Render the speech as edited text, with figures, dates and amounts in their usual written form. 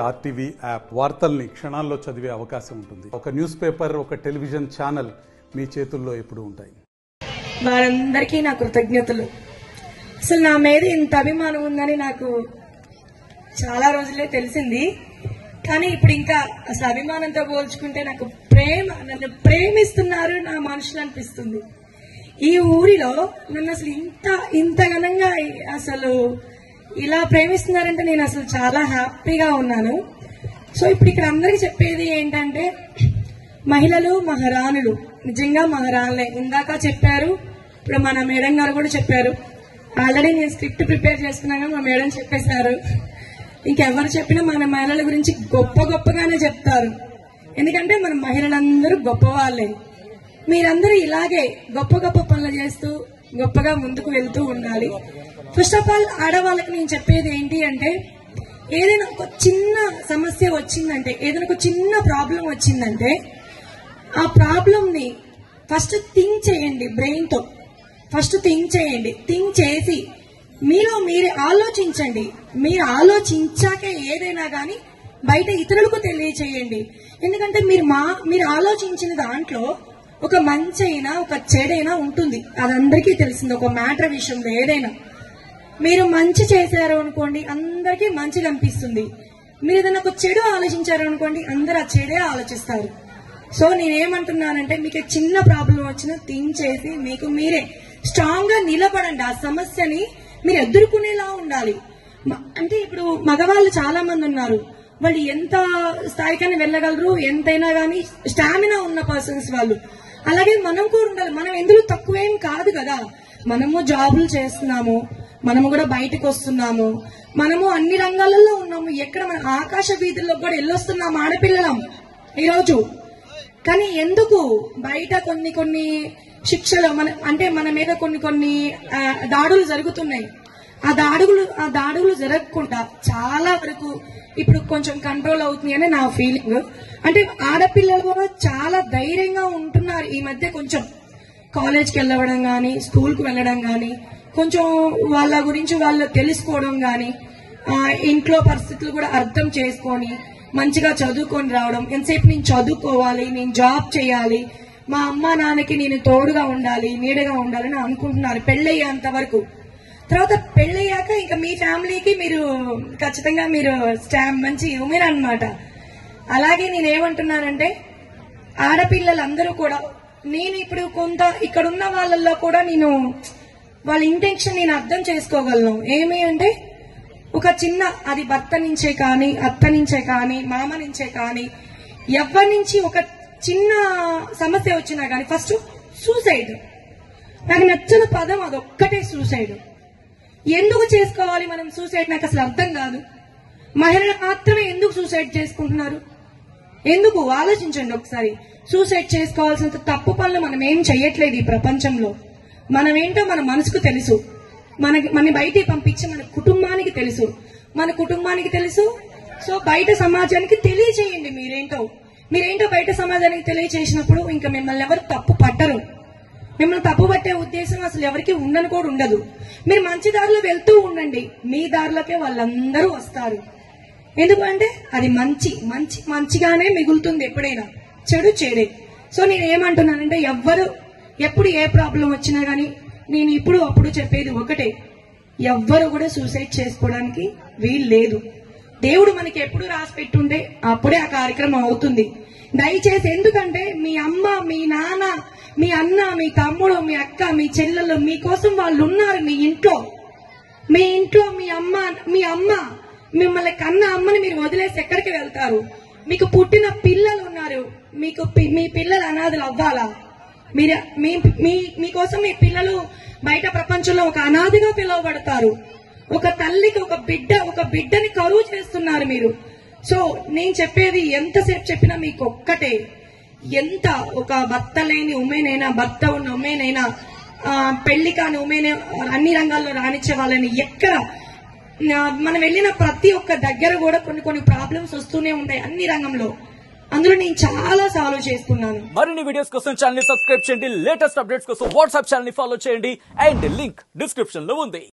RTV app వార్తల్ని క్షణాల్లో చదివే అవకాశం ఉంటుంది. ఒక న్యూస్ పేపర్, ఒక టెలివిజన్ ఛానల్ మీ చేతుల్లో ఎప్పుడూ ఉంటాయి. వారందరికీ నా కృతజ్ఞతలు. అసలు నా మీద ఇంత అభిమానం ఉందని నాకు చాలా రోజులే తెలిసింది. కానీ ఇప్పుడు ఇంకా అసలు అభిమానంతో పోల్చుకుంటే నాకు నన్ను ప్రేమిస్తున్నారు నా మనుషులు అనిపిస్తుంది. ఈ ఊరిలో నన్ను అసలు ఇంత ఘనంగా అసలు ఇలా ప్రేమిస్తున్నారంటే నేను అసలు చాలా హ్యాపీగా ఉన్నాను. సో ఇప్పుడు ఇక్కడ అందరికి చెప్పేది ఏంటంటే, మహిళలు మహారాణులు, నిజంగా మహారాణులే. ఇందాక చెప్పారు, ఇప్పుడు మన మేడం గారు కూడా చెప్పారు. ఆల్రెడీ నేను స్క్రిప్ట్ ప్రిపేర్ చేసుకున్నాగా మా మేడం చెప్పేశారు. ఇంకెవరు చెప్పినా మన మహిళల గురించి గొప్పగానే చెప్తారు. ఎందుకంటే మన మహిళలందరూ గొప్పవాళ్లే. మీరందరూ ఇలాగే గొప్ప పనులు చేస్తూ గొప్పగా ముందుకు వెళ్తూ ఉండాలి. ఫస్ట్ ఆఫ్ ఆల్ ఆడవాళ్ళకి నేను చెప్పేది ఏంటి అంటే, ఏదైనా ఒక చిన్న సమస్య వచ్చిందంటే, ఏదైనా ఒక చిన్న ప్రాబ్లం వచ్చిందంటే ఆ ప్రాబ్లం ని ఫస్ట్ థింక్ చేయండి. బ్రెయిన్ తో ఫస్ట్ థింక్ చేయండి. థింక్ చేసి మీరే ఆలోచించండి. మీరు ఆలోచించాకే ఏదైనా గానీ బయట ఇతరులకు తెలియచేయండి. ఎందుకంటే మీరు ఆలోచించిన దాంట్లో ఒక మంచి అయినా ఒక చెడైనా ఉంటుంది. అది అందరికీ తెలిసింది. ఒక మ్యాటర్ విషయంలో ఏదైనా మీరు మంచి చేశారు అనుకోండి, అందరికీ మంచిగా అనిపిస్తుంది. మీరు ఏదైనా ఒక చెడు ఆలోచించారు అనుకోండి, అందరు ఆ చెడే ఆలోచిస్తారు. సో నేనేమంటున్నానంటే, మీకు చిన్న ప్రాబ్లం వచ్చినా థింక్ చేసి మీకు మీరే స్ట్రాంగ్ గా నిలబడండి. ఆ సమస్యని మీరు ఎదుర్కొనేలా ఉండాలి. అంటే ఇప్పుడు మగవాళ్ళు చాలా మంది ఉన్నారు. వాళ్ళు ఎంత స్థాయికైనా వెళ్ళగలరు, ఎంతైనా గానీ స్టామినా ఉన్న పర్సన్స్ వాళ్ళు. అలాగే మనం కూడా ఉండాలి. మనం ఎందుకు తక్కువేం కాదు కదా. మనము జాబులు చేస్తున్నాము, మనము కూడా బయటకు వస్తున్నాము, మనము అన్ని రంగాలలో ఉన్నాము. ఎక్కడ మన ఆకాశ వీధుల్లో కూడా వెళ్ళొస్తున్నాము ఆడపిల్లలం ఈరోజు. కానీ ఎందుకు బయట కొన్ని శిక్షలు మన మీద కొన్ని దాడులు జరుగుతున్నాయి. ఆ దాడులు జరగకుండా చాలా వరకు ఇప్పుడు కొంచెం కంట్రోల్ అవుతుంది అని నా ఫీలింగ్. అంటే ఆడపిల్లలు కూడా చాలా ధైర్యంగా ఉంటున్నారు ఈ మధ్య. కొంచెం కాలేజ్కి వెళ్ళడం గానీ, స్కూల్కి వెళ్ళడం గానీ, కొంచెం వాళ్ళ గురించి వాళ్ళు తెలుసుకోవడం గానీ, ఇంట్లో పరిస్థితులు కూడా అర్థం చేసుకొని మంచిగా చదువుకొని రావడం. ఎంతసేపు నేను చదువుకోవాలి, నేను జాబ్ చేయాలి, మా అమ్మ నాన్నకి నేను తోడుగా ఉండాలి, నీడగా ఉండాలని అనుకుంటున్నారు పెళ్ళయ్యేంత వరకు. తర్వాత పెళ్ళయ్యాక ఇంకా మీ ఫ్యామిలీకి మీరు ఖచ్చితంగా మీరు మంచి ఉమెన్ అన్నమాట. అలాగే నేనేమంటున్నానంటే, ఆడపిల్లలందరూ కూడా, నేను ఇప్పుడు కొంత ఇక్కడున్న వాళ్ళల్లో కూడా నేను వాళ్ళ ఇంటెన్షన్ నేను అర్థం చేసుకోగలను. ఏమి అంటే, ఒక చిన్న అది భర్త నుంచే కానీ, అత్త నుంచే కానీ, మామ నుంచే కానీ, ఎవరి నుంచి ఒక చిన్న సమస్య వచ్చినా కానీ ఫస్ట్ సూసైడ్. నాకు నచ్చిన పదం అదొక్కటే, సూసైడ్. ఎందుకు చేసుకోవాలి మనం సూసైడ్? నాకు అసలు అర్థం కాదు. మహిళలు మాత్రమే ఎందుకు సూసైడ్ చేసుకుంటున్నారు? ఎందుకు ఆలోచించండి ఒకసారి. సూసైడ్ చేసుకోవాల్సినంత తప్పు పనులు మనం ఏం చెయ్యట్లేదు ఈ ప్రపంచంలో. మనమేంటో మన మనసుకు తెలుసు. మన బయటికి పంపించి మన కుటుంబానికి తెలుసు. సో బయట సమాజానికి తెలియచేయండి మీరేంటో బయట సమాజానికి తెలియచేసినప్పుడు ఇంకా మిమ్మల్ని ఎవరు తప్పు పట్టరు. మిమ్మల్ని తప్పు పట్టే ఉద్దేశం అసలు ఎవరికి ఉండదు. మీరు మంచి దారిలో వెళ్తూ ఉండండి, మీ దారిలోకే వాళ్ళందరూ వస్తారు. ఎందుకంటే అది మంచిగానే మిగులుతుంది. ఎప్పుడైనా చెడు చెడే. సో నేనేమంటున్నానంటే, ఎప్పుడు ఏ ప్రాబ్లం వచ్చినా గానీ నేను అప్పుడు చెప్పేది ఒకటే, ఎవ్వరు కూడా సూసైడ్ చేసుకోవడానికి వీలు లేదు. దేవుడు మనకి ఎప్పుడు రాసి పెట్టుంటే అప్పుడే ఆ కార్యక్రమం అవుతుంది. దయచేసి, ఎందుకంటే మీ అమ్మ, మీ నాన్న, మీ అన్న, మీ తమ్ముడు, మీ అక్క, మీ చెల్లెలు మీకోసం వాళ్ళు ఉన్నారు. మీ ఇంట్లో మీ అమ్మ మిమ్మల్ని కన్న అమ్మని మీరు వదిలేసి ఎక్కడికి వెళ్తారు? మీకు పుట్టిన పిల్లలు ఉన్నారు. మీ పిల్లలు అనాథలు అవ్వాలా? మీకోసం మీ పిల్లలు బయట ప్రపంచంలో ఒక అనాథగా పిలువబడతారు. ఒక తల్లికి ఒక బిడ్డని కరువు చేస్తున్నారు మీరు. సో నేను చెప్పేది ఎంతసేపు చెప్పినా మీకు ఒక్కటే, ఎంత ఒక భర్త లేని ఉమెన్ అయినా, భర్త ఉన్న ఉమెన్ అయినా, పెళ్లి కాని ఉమెన్, అన్ని రంగాల్లో రాణించే వాళ్ళని ఎక్కడ మనం వెళ్ళిన ప్రతి ఒక్క దగ్గర కూడా కొన్ని ప్రాబ్లమ్స్ వస్తూనే ఉంటాయి అన్ని రంగంలో. అందులో నేను చాలా సాల్వ్ చేసుకున్నాను. మరిన్ని వీడియోస్ కోసం ఛానల్ ని సబ్స్క్రైబ్ చేయండి. లేటెస్ట్ అప్డేట్స్ కోసం వాట్సాప్ ఛానల్ ని ఫాలో చేయండి. అండ్ లింక్ డిస్క్రిప్షన్ లో ఉంది.